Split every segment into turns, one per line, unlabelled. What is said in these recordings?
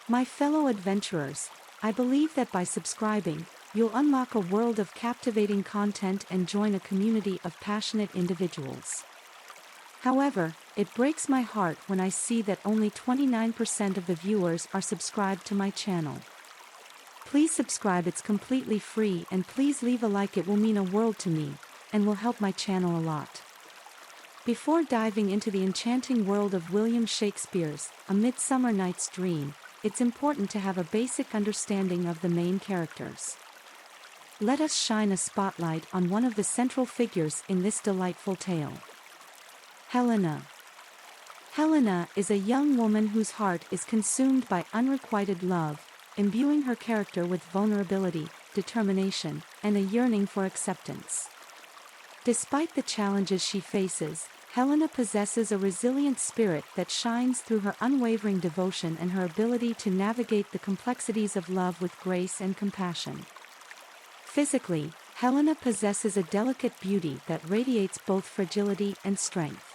My fellow adventurers, I believe that by subscribing, you'll unlock a world of captivating content and join a community of passionate individuals. However, it breaks my heart when I see that only 29% of the viewers are subscribed to my channel. Please subscribe, it's completely free, and please leave a like, it will mean a world to me, and will help my channel a lot. Before diving into the enchanting world of William Shakespeare's A Midsummer Night's Dream, it's important to have a basic understanding of the main characters. Let us shine a spotlight on one of the central figures in this delightful tale. Helena. Helena is a young woman whose heart is consumed by unrequited love, imbuing her character with vulnerability, determination, and a yearning for acceptance. Despite the challenges she faces, Helena possesses a resilient spirit that shines through her unwavering devotion and her ability to navigate the complexities of love with grace and compassion. Physically, Helena possesses a delicate beauty that radiates both fragility and strength.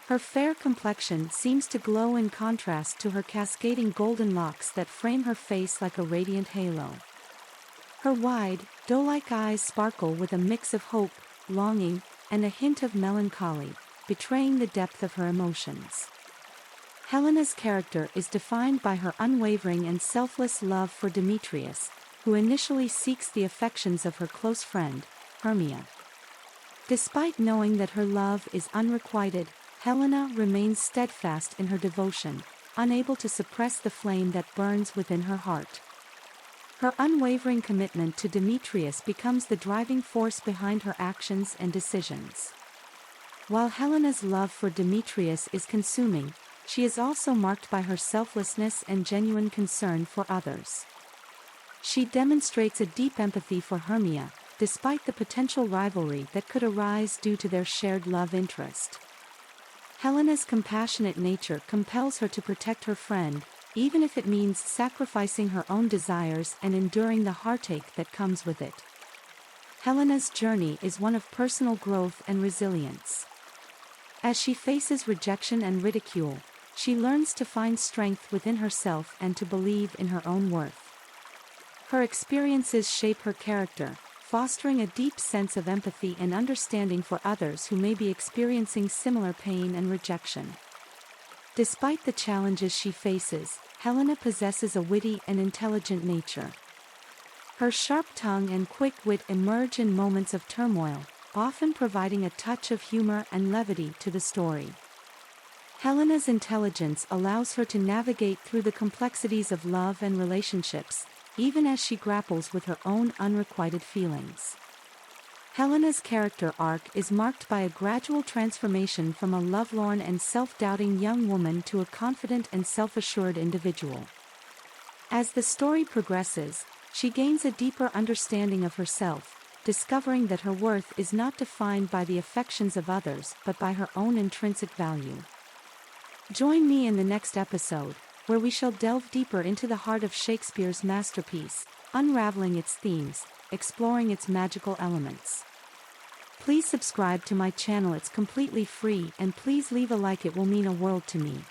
Her fair complexion seems to glow in contrast to her cascading golden locks that frame her face like a radiant halo. Her wide, doe-like eyes sparkle with a mix of hope, longing, and a hint of melancholy, betraying the depth of her emotions. Helena's character is defined by her unwavering and selfless love for Demetrius, who initially seeks the affections of her close friend, Hermia. Despite knowing that her love is unrequited, Helena remains steadfast in her devotion, unable to suppress the flame that burns within her heart. Her unwavering commitment to Demetrius becomes the driving force behind her actions and decisions. While Helena's love for Demetrius is consuming, she is also marked by her selflessness and genuine concern for others. She demonstrates a deep empathy for Hermia, despite the potential rivalry that could arise due to their shared love interest. Helena's compassionate nature compels her to protect her friend, even if it means sacrificing her own desires and enduring the heartache that comes with it. Helena's journey is one of personal growth and resilience. As she faces rejection and ridicule, she learns to find strength within herself and to believe in her own worth. Her experiences shape her character, fostering a deep sense of empathy and understanding for others who may be experiencing similar pain and rejection. Despite the challenges she faces, Helena possesses a witty and intelligent nature. Her sharp tongue and quick wit emerge in moments of turmoil, often providing a touch of humor and levity to the story. Helena's intelligence allows her to navigate through the complexities of love and relationships, even as she grapples with her own unrequited feelings. Helena's character arc is marked by a gradual transformation from a lovelorn and self-doubting young woman to a confident and self-assured individual. As the story progresses, she gains a deeper understanding of herself, discovering that her worth is not defined by the affections of others but by her own intrinsic value. Join me in the next episode, where we shall delve deeper into the heart of Shakespeare's masterpiece, unraveling its themes, exploring its magical elements. Please subscribe to my channel, it's completely free, and please leave a like, it will mean a world to me.